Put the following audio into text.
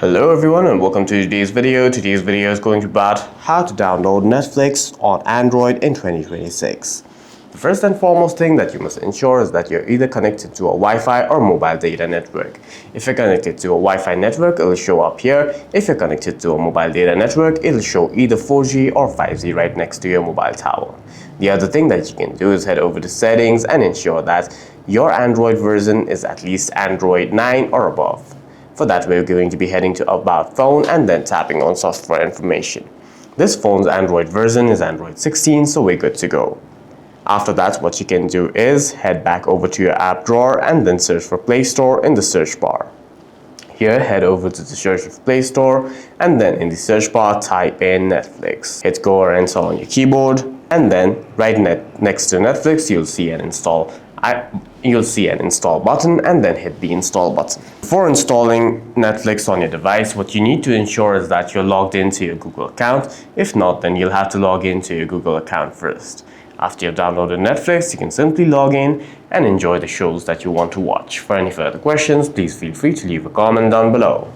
Hello everyone and welcome to today's video. Today's video is going to be about how to download Netflix on Android in 2026. The first and foremost thing that you must ensure is that you're either connected to a Wi-Fi or mobile data network. If you're connected to a Wi-Fi network, it'll show up here. If you're connected to a mobile data network, it'll show either 4G or 5G right next to your mobile tower. The other thing that you can do is head over to settings and ensure that your Android version is at least Android 9 or above. For that, we're going to be heading to About Phone and then tapping on Software Information. This phone's Android version is Android 16, so we're good to go. After that, what you can do is head back over to your app drawer and then search for Play Store in the search bar. Here, head over to the search of Play Store and then in the search bar, type in Netflix. Hit go or enter on your keyboard and then right next to Netflix, you'll see an install button and then hit the install button. Before installing Netflix on your device, what you need to ensure is that you're logged into your Google account. If not, then you'll have to log into your Google account first. After you've downloaded Netflix, you can simply log in and enjoy the shows that you want to watch. For any further questions, please feel free to leave a comment down below.